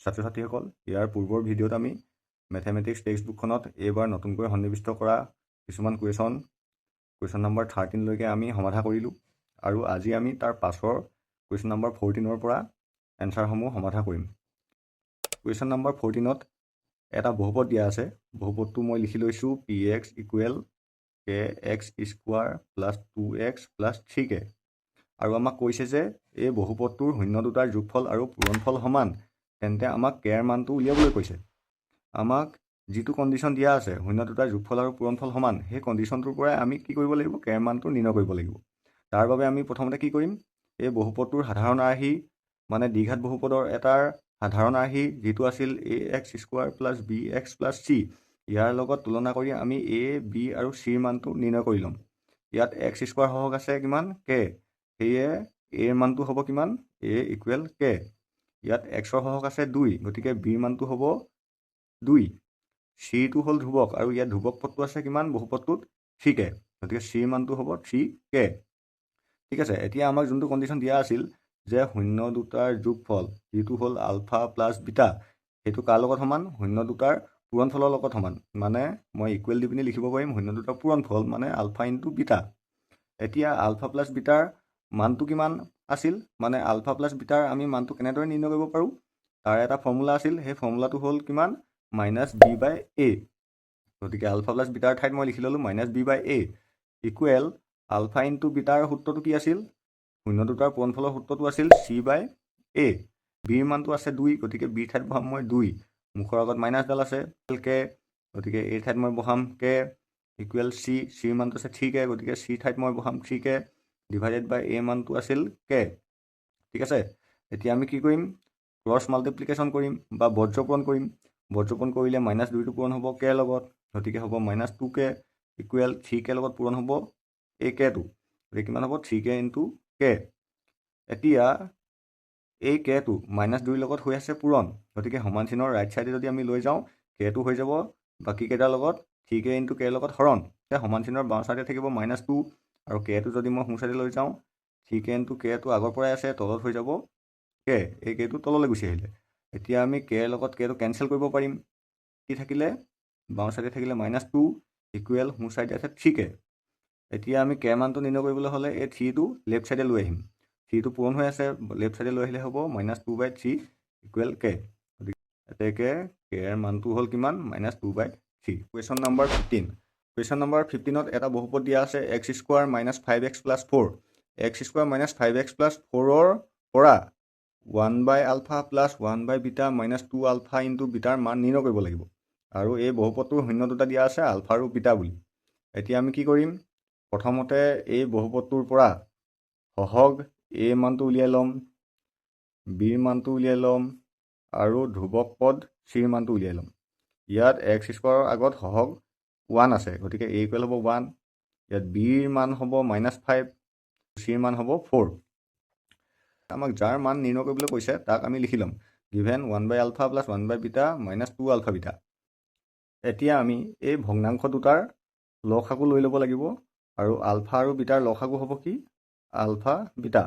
ছাত্ৰ ছাত্ৰীসকল, ইয়াৰ পূৰ্বৰ ভিডিঅ'ত আমি মেথমেটিক্স টেক্সটবুকখনত এইবাৰ নতুনকৈ সন্নিৱিষ্ট কৰা কিছুমান কুৱেশ্যন নম্বৰ 13 লৈকে আমি সমাধা কৰিলোঁ আৰু আজি আমি তাৰ পাছৰ কুৱেশ্যন নম্বৰ 14 পৰা এনচাৰসমূহ সমাধা কৰিম। কুৱেশ্যন নম্বৰ 14ত এটা বহুপদ দিয়া আছে। বহুপদটো মই লিখি লৈছোঁ px equal kx square plus 2x plus 3k, আৰু আমাক কৈছে যে এই বহুপদটোৰ শূন্য দুটাৰ যোগফল আৰু পূৰণফল সমান, তেন্তে আমাক কেৰ মানটো উলিয়াবলৈ কৈছে। আমাক যিটো কণ্ডিশ্যন দিয়া আছে শূন্য দুটাৰ যোগফল আৰু পূৰণফল সমান, সেই কণ্ডিশ্যনটোৰ পৰাই আমি কি কৰিব লাগিব, কেৰ মানটো নিৰ্ণয় কৰিব লাগিব। তাৰ বাবে আমি প্ৰথমতে কি কৰিম, এই বহুপদটোৰ সাধাৰণ আৰ্হি মানে দ্বিঘাত বহুপদৰ এটাৰ সাধাৰণ আৰ্হি যিটো আছিল ax square plus bx plus c, ইয়াৰ লগত তুলনা কৰি আমি a, b আৰু c ৰ মানটো নিৰ্ণয় কৰি ল'ম। ইয়াত x স্কুৱাৰ সহগ আছে কিমান, k, সেয়ে a ৰ মানটো হ'ব কিমান, a ইকুৱেল k। ইয়াত x ৰ সহগ আছে 2, গতিকে b ৰ মানটো হ'ব 2। c টো হ'ল ধ্ৰুৱক আৰু ইয়াত ধ্ৰুৱক পদটো আছে কিমান বহুপদটোত 3k, গতিকে c ৰ মানটো হ'ব 3k। ঠিক আছে, এতিয়া আমাক যোনটো কণ্ডিশ্যন দিয়া আছিল যে শূন্য দুটাৰ যোগফল যিটো হ'ল আলফা প্লাছ বিটা, সেইটো কাৰ লগত সমান, শূন্য দুটাৰ পূৰণফলৰ লগত সমান। মানে মই ইকুৱেল দি পিনি লিখিব পাৰিম শূন্য দুটাৰ পূৰণফল মানে আলফা ইনটু বিটা। এতিয়া আলফা প্লাছ বিটাৰ মানটো কিমান আছিল, মানে আলফা প্লাছ বিটাৰ আমি মানটো কেনেদৰে নিৰ্ণয় কৰিব পাৰোঁ, তাৰ এটা ফৰ্মুলা আছিল। সেই ফৰ্মুলাটো হ'ল কিমান, -b/a। গতিকে আলফা প্লাছ বিটাৰ ঠাইত মই লিখি ল'লোঁ -b/a ইকুৱেল আলফা ইনটু বিটাৰ সূত্ৰটো কি আছিল, শূন্য দুটাৰ পূৰণফলৰ সূত্ৰটো আছিল c/a। বিৰ মানটো আছে 2, গতিকে বিৰ ঠাইত বহাম মই 2, মুখৰ আগত মাইনাছডাল আছে k, গতিকে এই ঠাইত মই বহাম k ইকুৱেল c, চিৰ মানটো আছে 3k, গতিকে c ঠাইত মই বহাম 3k ডিভাইডেড বাই a মানটো আছিল k। ঠিক আছে, এতিয়া আমি কি কৰিম, ক্ৰছ মাল্টিপ্লিকেশ্যন কৰিম বা বজ্ৰপূৰণ কৰিম। বজ্ৰপূৰণ কৰিলে -2টো পূৰণ হ'ব k লগত, গতিকে হ'ব -2k ইকুৱেল 3k লগত পূৰণ হ'ব এই kটো, গতিকে কিমান হ'ব 3k ইনটু k। এতিয়া এই kটো -2ৰ লগত হৈ আছে পূৰণ, গতিকে সমান চিনৰ ৰাইট চাইডে যদি আমি লৈ যাওঁ kটো হৈ যাব বাকী কেইটাৰ লগত 3k ইনটু k লগত হৰণ, এতিয়া সমান চিনৰ বাওঁ চাইডে থাকিব -2 আৰু kটো যদি মই সোঁ চাইডে লৈ যাওঁ 3k ইনটু kটো আগৰ পৰাই আছে, তলত হৈ যাব k, এই kটো তললৈ গুচি আহিলে। এতিয়া আমি k লগত kটো কেনচেল কৰিব পাৰিম, কি থাকিলে বাওঁ চাইডে থাকিলে -2 ইকুৱেল সোঁ চাইডে আছে 3k। এতিয়া আমি k মানটো নিৰ্ণয় কৰিবলৈ হ'লে এই 3টো লেফ্ট চাইডে লৈ আহিম, 3টো পূৰণ হৈ আছে, লেফ্ট চাইডে লৈ আহিলে হ'ব -2/3 ইকুৱেল k। গতিকে k ৰ মানটো হ'ল কিমান, -2/3। Question number 15। কুৱেশ্যন নম্বৰ 15ত এটা বহুপদ দিয়া আছে x square - 5x plus 4। x square - 5x plus 4ৰ পৰা 1/α প্লাছ 1/β -2 আলফা ইনটু বিটাৰ মান নিৰ্ণয় কৰিব লাগিব। আৰু এই বহুপদটোৰ শূন্য দুটা দিয়া আছে আলফা আৰু বিটা বুলি। এতিয়া আমি কি কৰিম, প্ৰথমতে এই বহুপদটোৰ পৰা সহগ a মানটো উলিয়াই ল'ম, b ৰ মানটো উলিয়াই ল'ম আৰু ধ্ৰুৱক পদ c ৰ মানটো উলিয়াই ল'ম। ইয়াত x স্কুৱাৰৰ আগত সহগ 1 আছে, গতিকে a ইকুৱেল হ'ব 1। ইয়াত b ৰ মান হ'ব -5, c ৰ মান হ'ব 4। আমাক যাৰ মান নিৰ্ণয় কৰিবলৈ কৈছে তাক আমি লিখি ল'ম গিভেন 1/α প্লাছ 1/β -2 আলফা বিটা। এতিয়া আমি এই ভগ্নাংশ দুটাৰ লসাগু লৈ ল'ব লাগিব, আৰু আলফা আৰু বিটাৰ লসাগু হ'ব কি, আলফা বিটা।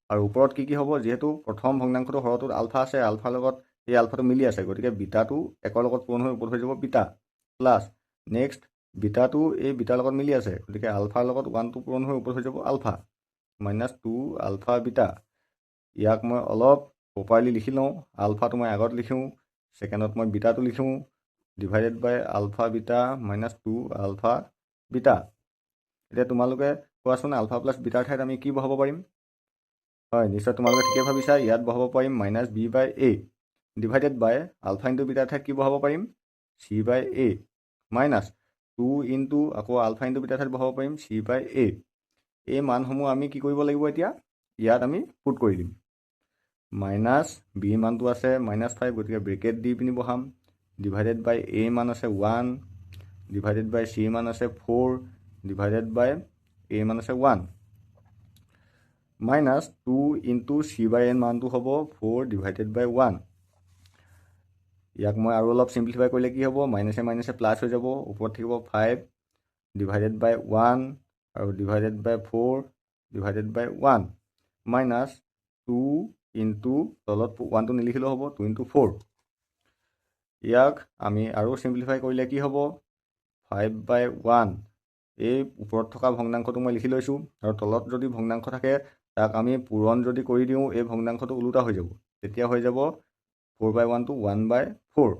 আৰু ওপৰত কি কি হ'ব, যিহেতু প্ৰথম ভগ্নাংশটো হৰটোত আলফা আছে, আলফাৰ লগত এই আলফাটো মিলি আছে, গতিকে বিটাটো 1ৰ লগত পূৰণ হৈ ওপৰত হৈ যাব বিটা, প্লাছ নেক্সট বিটাটো এই বিটাৰ লগত মিলি আছে, গতিকে আলফাৰ লগত 1টো পূৰণ হৈ ওপৰত হৈ যাব আলফা, -2 আলফা বিটা। ইয়াক মই অলপ প্ৰপাৰলি লিখি লওঁ, আলফাটো মই আগত লিখোঁ, ছেকেণ্ডত মই বিটাটো লিখোঁ, ডিভাইডেড বাই আলফা বিটা -2 আলফা বিটা। এতিয়া তোমালোকে কোৱাচোন আলফা প্লাছ বিটাৰ ঠাইত আমি কি বহাব পাৰিম? হয়, নিশ্চয় তোমালোকে ঠিকে ভাবিছা, ইয়াত বহাব পাৰিম -b/a ডিভাইডেড বাই আলফা ইনটু বিটাৰ ঠাইত কি বহাব পাৰিম, c/a -2 ইনটু আকৌ আলফা ইনটু বিটাৰ ঠাইত বহাব পাৰিম c/a। এই মানসমূহ আমি কি কৰিব লাগিব, এতিয়া ইয়াত আমি পুট কৰি দিম। -b মানটো আছে -5, গতিকে ব্ৰেকেট দি পিনি বহাম, ডিভাইডেড বাই a মান আছে 1, ডিভাইডেড বাই c মান আছে 4, ডিভাইডেড বাই a মান আছে 1, -2 ইনটু c/n মানটো হ'ব 4 ডিভাইডেড বাই 1। ইয়াক মই আৰু অলপ চিম্প্লিফাই কৰিলে কি হ'ব, মাইনাছে মাইনাছে প্লাছ হৈ যাব, ওপৰত থাকিব 5 ডিভাইডেড বাই 1 আৰু ডিভাইডেড বাই 4 ডিভাইডেড বাই 1, -2 ইনটু তলত 1টো নিলিখিলেও হ'ব 2 ইনটু 4 ইয়াক আমি আৰু চিম্প্লিফাই কৰিলে কি হ'ব 5/1 এই ওপৰত থকা ভগ্নাংশটো মই লিখি লৈছোঁ আৰু তলত যদি ভগ্নাংশ থাকে তাক আমি পূৰণ যদি কৰি দিওঁ এই ভগ্নাংশটো ওলোটা হৈ যাব তেতিয়া হৈ যাব 4/1 টো 1/4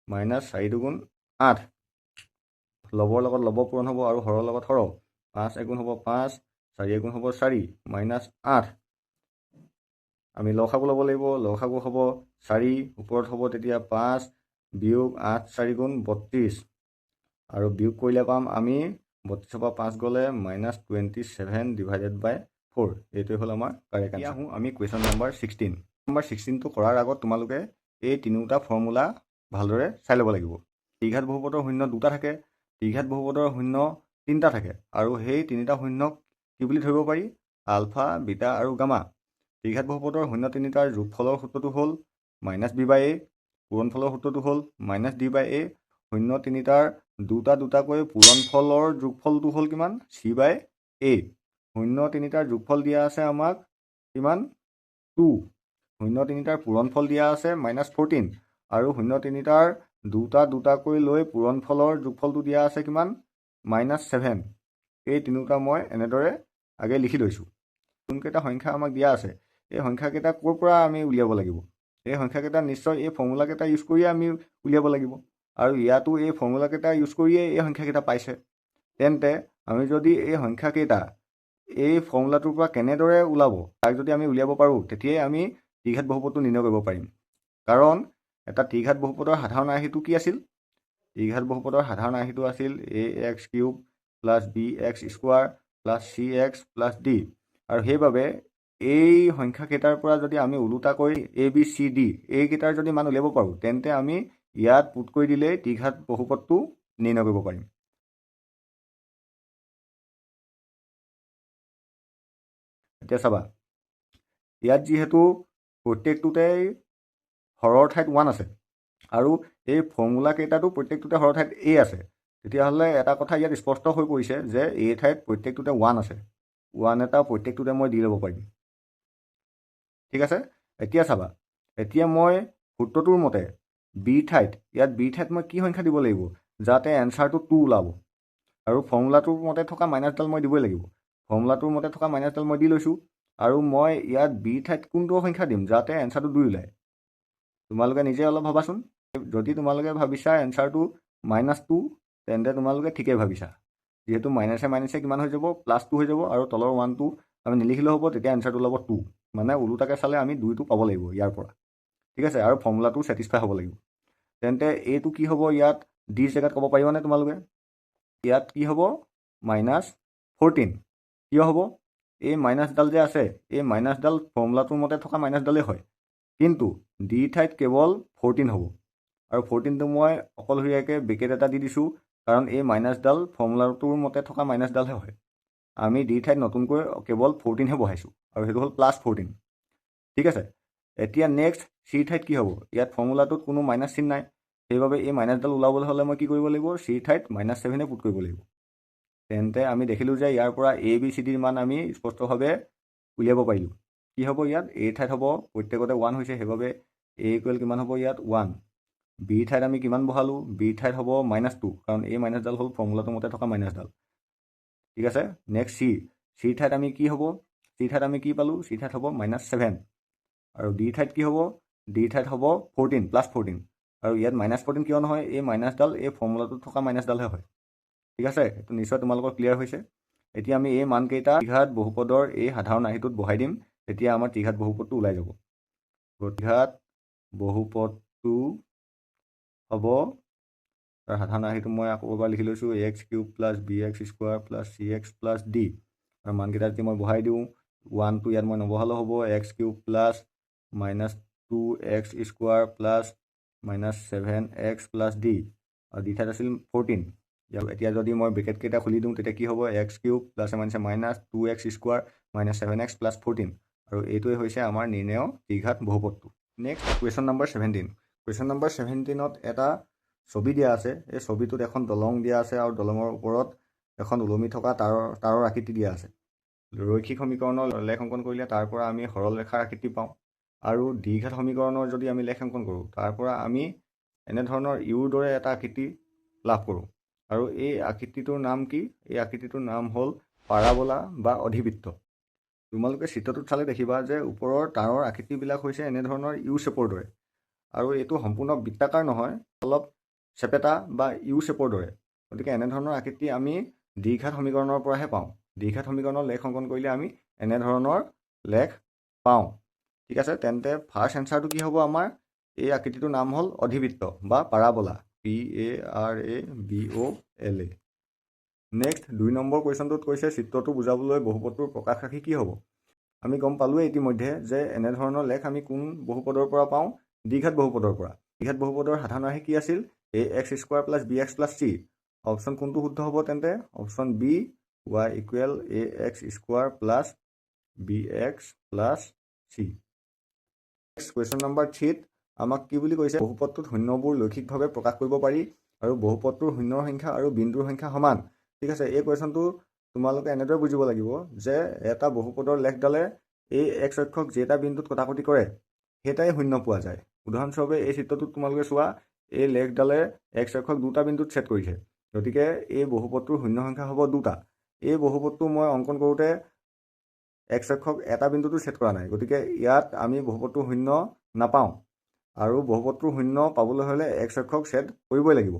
মাইনাছ 4 দুগুণ 8 লবৰ লগত লব পূৰণ হ'ব আৰু হৰৰ লগত হৰ 5 এগুণ হ'ব 5 4 এগুণ হ'ব 4 মাইনাছ 8 আমি লসাগু ল'ব লাগিব লসাগু হ'ব 4 ওপৰত হ'ব তেতিয়া 5 বিয়োগ 8 4 গুণ 32 আৰু বিয়োগ কৰিলে পাম আমি 32 পৰা 5 গ'লে -27 / 4 এইটোৱে হ'ল আমাৰ কাৰেক্ট আনসাৰ। আহোঁ আমি কুৱেশ্যন নম্বৰ 16 নম্বৰ 16টো কৰাৰ আগত তোমালোকে এই তিনিওটা ফৰ্মুলা ভালদৰে চাই ল'ব লাগিব। ত্ৰিঘাত বহুপদৰ শূন্য দুটা থাকে, ত্ৰিঘাত বহুপদৰ শূন্য তিনিটা থাকে আৰু সেই তিনিটা শূন্যক কি বুলি ধৰিব পাৰি আলফা বিটা আৰু গামা। ত্ৰিঘাত বহুপদৰ শূন্য তিনিটাৰ যোগফলৰ সূত্ৰটো হ'ল -b/a, পূৰণফলৰ সূত্ৰটো হ'ল -d/a, শূন্য তিনিটাৰ দুটা দুটাকৈ পূৰণফলৰ যোগফলটো হ'ল কিমান c/a, শূন্য তিনিটাৰ যোগফল দিয়া আছে আমাক কিমান 2, শূন্য তিনিটাৰ পূৰণফল দিয়া আছে -14 আৰু শূন্য তিনিটাৰ দুটা দুটাকৈ লৈ পূৰণফলৰ যোগফলটো দিয়া আছে কিমান -7। এই তিনিটা মই এনেদৰে আগে লিখি লৈছোঁ। কোনকেইটা সংখ্যা আমাক দিয়া আছে এই সংখ্যাকেইটা ক'ৰ পৰা আমি উলিয়াব লাগিব এই সংখ্যাকেইটা নিশ্চয় এই ফৰ্মুলাকেইটা ইউজ কৰিয়ে আমি উলিয়াব লাগিব আৰু ইয়াতো এই ফৰ্মুলাকেইটা ইউজ কৰিয়ে এই সংখ্যাকেইটা পাইছে। তেন্তে আমি যদি এই সংখ্যাকেইটা এই ফৰ্মুলাটোৰ পৰা কেনেদৰে ওলাব তাক যদি আমি উলিয়াব পাৰোঁ তেতিয়াই আমি ত্ৰিঘাত বহুপদটো নিৰ্ণয় কৰিব পাৰিম। কাৰণ এটা ত্ৰিঘাত বহুপদৰ সাধাৰণ আৰ্হিটো কি আছিল ত্ৰিঘাত বহুপদৰ সাধাৰণ আৰ্হিটো আছিল ax³ + bx² + cx + d আৰু সেইবাবে এই সংখ্যাকেইটাৰ পৰা যদি আমি ওলোটাকৈ a b c d এইকেইটাৰ যদি মান উলিয়াব পাৰোঁ তেন্তে আমি ইয়াত পুট কৰি দিলেই ত্ৰিঘাত বহুপদটো নিৰ্ণয় কৰিব পাৰিম। এতিয়া চাবা ইয়াত যিহেতু প্ৰত্যেকটোতেই হৰৰ ঠাইত 1 আছে আৰু এই ফৰ্মুলা কেইটাতো প্ৰত্যেকটোতে হৰৰ ঠাইত a আছে, তেতিয়াহ'লে এটা কথা ইয়াত স্পষ্ট হৈ পৰিছে যে a ঠাইত প্ৰত্যেকটোতে 1 আছে। 1 এটা প্ৰত্যেকটোতে মই দি ল'ব পাৰিম। ঠিক আছে, এতিয়া চাবা এতিয়া মই সূত্ৰটোৰ মতে b ঠাইত ইয়াত মই কি সংখ্যা দিব লাগিব যাতে এনচাৰটো 2 ওলাব আৰু ফৰ্মুলাটোৰ মতে থকা মাইনাছডাল মই দিবই লাগিব। ফৰ্মুলাটোৰ মতে থকা মাইনাছডাল মই দি লৈছোঁ আৰু মই ইয়াত b ঠাইত কোনটো সংখ্যা দিম যাতে এনচাৰটো 2 ওলায় তোমালোকে নিজে অলপ ভাবাচোন। যদি তোমালোকে ভাবিছা এনচাৰটো -2 তেন্তে তোমালোকে ঠিকেই ভাবিছা, যিহেতু মাইনাছে মাইনাছে কিমান হৈ যাব +2 হৈ যাব আৰু তলৰ 1টো আমি নিলিখিলেও হ'ব, তেতিয়া এনচাৰটো ওলাব 2, মানে ওলোটাকৈ চালে আমি 2টো পাব লাগিব ইয়াৰ পৰা। ঠিক আছে, আৰু ফৰ্মুলাটো ছেটিছফাই হ'ব লাগিব। তেন্তে এইটো কি হ'ব ইয়াত ডিৰ জেগাত ক'ব পাৰিবানে তোমালোকে ইয়াত কি হ'ব -14 কিয় হ'ব এই মাইনাছডাল যে আছে এই মাইনাছডাল ফৰ্মুলাটোৰ মতে থকা মাইনাছডালেই হয়, কিন্তু ডি ঠাইত কেৱল 14 হ'ব আৰু 14টো মই অকলশৰীয়াকৈ ব্ৰেকেট এটা দি দিছোঁ কাৰণ এই মাইনাছডাল ফৰ্মুলাটোৰ মতে থকা মাইনাছডালহে হয়। আমি ডি ঠাইত নতুনকৈ কেৱল 14হে বহাইছোঁ আৰু সেইটো হ'ল +14। ঠিক আছে, এতিয়া নেক্সট চি ঠাইত কি হ'ব ইয়াত ফৰ্মুলাটোত কোনো মাইনাছ চিন নাই, সেইবাবে এই মাইনাছডাল ওলাবলৈ হ'লে মই কি কৰিব লাগিব চি ঠাইত -7 পুট কৰিব লাগিব। তেন্তে আমি দেখিলোঁ যে ইয়াৰ পৰা a b c ডিৰ মান আমি স্পষ্টভাৱে উলিয়াব পাৰিলোঁ। কি হ'ব ইয়াত a ঠাইত হ'ব প্ৰত্যেকতে 1 হৈছে, সেইবাবে a = কিমান হ'ব ইয়াত 1। b ঠাইত আমি কিমান বহালোঁ b ঠাইত হ'ব -2 কাৰণ এই মাইনাছডাল হ'ল ফৰ্মুলাটোৰ মতে থকা মাইনাছডাল। ঠিক আছে, নেক্সট চি ঠাইত আমি কি হ'ব চি ঠাইত আমি কি পালোঁ চি ঠাইত হ'ব -7 আৰু ডি ঠাইত কি হ'ব ডি ঠাইত হ'ব 14 +14 আৰু ইয়াত -14 কিয় নহয় এই মাইনাছডাল এই ফৰ্মুলাটোত থকা মাইনাছডালহে হয়। ঠিক আছে, এইটো নিশ্চয় তোমালোকৰ ক্লিয়াৰ হৈছে। এতিয়া আমি এই মানকেইটা ত্ৰিঘাত বহুপদৰ এই সাধাৰণ আৰ্হিটোত বহাই দিম, তেতিয়া আমাৰ ত্ৰিঘাত বহুপদটো ওলাই যাব। ত্ৰিঘাত বহুপদটো হ'ব তাৰ সাধাৰণ আৰ্হিটো মই আকৌ এবাৰ লিখি লৈছোঁ ax³ + bx² + cx + d আৰু মানকেইটা যদি মই বহাই দিওঁ 1টো ইয়াত মই নবহালেও হ'ব x³ + -2x² + -7x + d আৰু d ঠাইত আছিল 14। এতিয়া যদি মই ব্ৰেকেটকেইটা খুলি দিওঁ তেতিয়া কি হ'ব x³ + -2x² - 7x + 14 আৰু এইটোৱে হৈছে আমাৰ নিৰ্ণেয় ত্ৰিঘাত বহুপদটো। Next question number 17। Question number 17ত এটা ছবি দিয়া আছে, এই ছবিটোত এখন দলং দিয়া আছে আৰু দলঙৰ ওপৰত এখন ওলমি থকা তাৰৰ আকৃতি দিয়া আছে। ৰৈখিক সমীকৰণৰ লেখ অংকন কৰিলে তাৰ পৰা আমি সৰল ৰেখাৰ আকৃতি পাওঁ আৰু দ্বিঘাত সমীকৰণৰ যদি আমি লেখ অংকন কৰোঁ তাৰ পৰা আমি এনেধৰণৰ ইউৰ দৰে এটা আকৃতি লাভ কৰোঁ। আৰু এই আকৃতিটোৰ নাম কি? এই আকৃতিটোৰ নাম হ'ল পাৰাবোলা বা অধিবৃত্ত। তোমালোকে চিত্ৰটোত চালে দেখিবা যে ওপৰৰ তাঁৰৰ আকৃতিবিলাক হৈছে এনেধৰণৰ ইউ শ্বেপৰ দৰে, আৰু এইটো সম্পূৰ্ণ বৃত্তাকাৰ নহয়, অলপ চেপেটা বা ইউ শ্বেপৰ দৰে। গতিকে এনেধৰণৰ আকৃতি আমি দ্বিঘাত সমীকৰণৰ পৰাহে পাওঁ। দ্বিঘাত সমীকৰণৰ লেখ অংকন কৰিলে আমি এনেধৰণৰ লেখ পাওঁ। ঠিক আছে, তেন্তে ফাৰ্ষ্ট এনচাৰটো কি হ'ব আমাৰ? এই আকৃতিটোৰ নাম হ'ল অধিবৃত্ত বা পাৰাবোলা, PARABOLA। নেক্সট 2 নম্বৰ কুৱেশ্যনটোত কৈছে চিত্ৰটো বুজাবলৈ বহুপদটোৰ প্ৰকাশ ৰাশি কি হ'ব? আমি গম পালোঁৱেই ইতিমধ্যে যে এনেধৰণৰ লেখ আমি কোন বহুপদৰ পৰা পাওঁ? দ্বিঘাত বহুপদৰ পৰা। দ্বিঘাত বহুপদৰ সাধাৰণ ৰাশি কি আছিল? ax² + bx + c। অপশ্যন কোনটো শুদ্ধ হ'ব তেন্তে? Option B, y = ax² + bx + c। Next question number 3ত আমাক কি বুলি কৈছে? বহুপদটোত শূন্যবোৰ লৈখিকভাৱে প্ৰকাশ কৰিব পাৰি আৰু বহুপদটোৰ শূন্যৰ সংখ্যা আৰু বিন্দুৰ সংখ্যা সমান। ঠিক আছে, এই কুৱেশ্যনটো তোমালোকে এনেদৰে বুজিব লাগিব যে এটা বহুপদৰ লেখডালে এই এক্স অক্ষক যেটা বিন্দুত কটাকটি কৰে সেইটাই শূন্য পোৱা যায়। উদাহৰণস্বৰূপে এই চিত্ৰটোত তোমালোকে চোৱা, এই লেখডালে এক্স অক্ষক দুটা বিন্দুত ছেদ কৰিছে, গতিকে এই বহুপদটোৰ শূন্য সংখ্যা হ'ব 2টা। এই বহুপদটো মই অংকন কৰোঁতে এক্স অক্ষক এটা বিন্দুটো ছেদ কৰা নাই, গতিকে ইয়াত আমি বহুপদটোৰ শূন্য নাপাওঁ, আৰু বহুপদটোৰ শূন্য পাবলৈ হ'লে এক্স অক্ষক ছেদ কৰিবই লাগিব।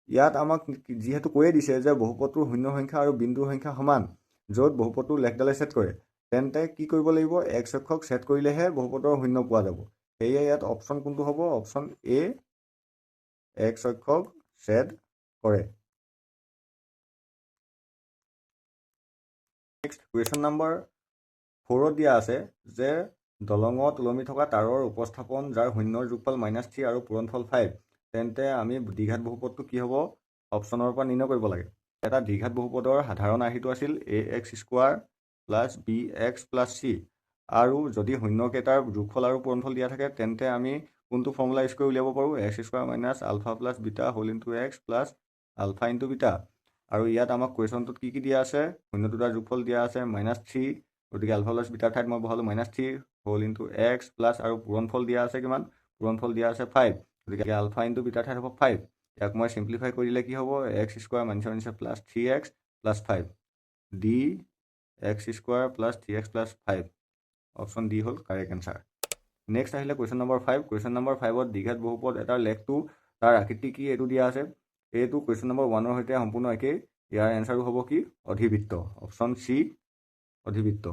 ইয়াত আমাক যিহেতু কৈয়ে দিছে যে বহুপদটোৰ শূন্য সংখ্যা আৰু বিন্দুৰ সংখ্যা সমান, য'ত বহুপদটোৰ লেখডালে ছেদ কৰে, তেন্তে কি কৰিব লাগিব? এক্স অক্ষক ছেদ কৰিলেহে বহুপদৰ শূন্য পোৱা যাব। সেয়ে ইয়াত অপশ্যন কোনটো হ'ব? অপশ্যন এ, এক্স অক্ষক ছেদ কৰে। নেক্সট কুৱেশ্যন নম্বৰ 4ত দিয়া আছে যে দলঙত ওলমি থকা তাঁৰৰ উপস্থাপন যাৰ শূন্যৰ যোগফল -3 আৰু পূৰণফল 5, তেন্তে আমি দ্বিঘাত বহুপদটো কি হ'ব? অপশ্যনৰ পৰা নিৰ্ণয় কৰিব লাগে। এটা দ্বিঘাত বহুপদৰ সাধাৰণ ৰাশিটো আছিল ax² + bx + c, আৰু যদি শূন্যকেইটাৰ যোগফল আৰু পূৰণফল দিয়া থাকে তেন্তে আমি কোনটো ফৰ্মুলা ইউজ কৰি উলিয়াব পাৰোঁ? x² - α + β × x + α × β। আৰু ইয়াত আমাক কুৱেশ্যনটোত কি কি দিয়া আছে? শূন্য দুটাৰ যোগফল দিয়া আছে -3, গতিকে α + β ঠাইত মই বহালোঁ -3 × x প্লাছ, আৰু পূৰণফল দিয়া আছে কিমান? পূৰণফল দিয়া আছে 5, গতিকে α × β ঠাইত হ'ব 5। ইয়াক মই চিম্প্লিফাই কৰিলে কি হ'ব? x² - + 3x + 5 dx² + 3x + 5। Option D হ'ল কাৰেক্ট এনচাৰ। নেক্সট আহিলে কুৱেশ্যন নম্বৰ 5। কুৱেশ্যন নম্বৰ 5ত দ্বিঘাত বহুপদ এটাৰ লেখটো তাৰ আকৃতি কি এইটো দিয়া আছে। এইটো কুৱেশ্যন নম্বৰ 1ৰ সৈতে সম্পূৰ্ণ একেই। ইয়াৰ এনচাৰটো হ'ব কি? অধিবৃত্ত। অপশ্যন চি, অধিবৃত্ত।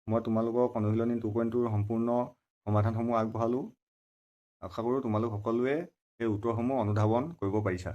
মই তোমালোকক অনুশীলনী 2.2ৰ সম্পূৰ্ণ সমাধানসমূহ আগবঢ়ালোঁ। আশা কৰোঁ তোমালোক সকলোৱে এই উত্তৰসমূহ অনুধাৱন কৰিব পাৰিছা।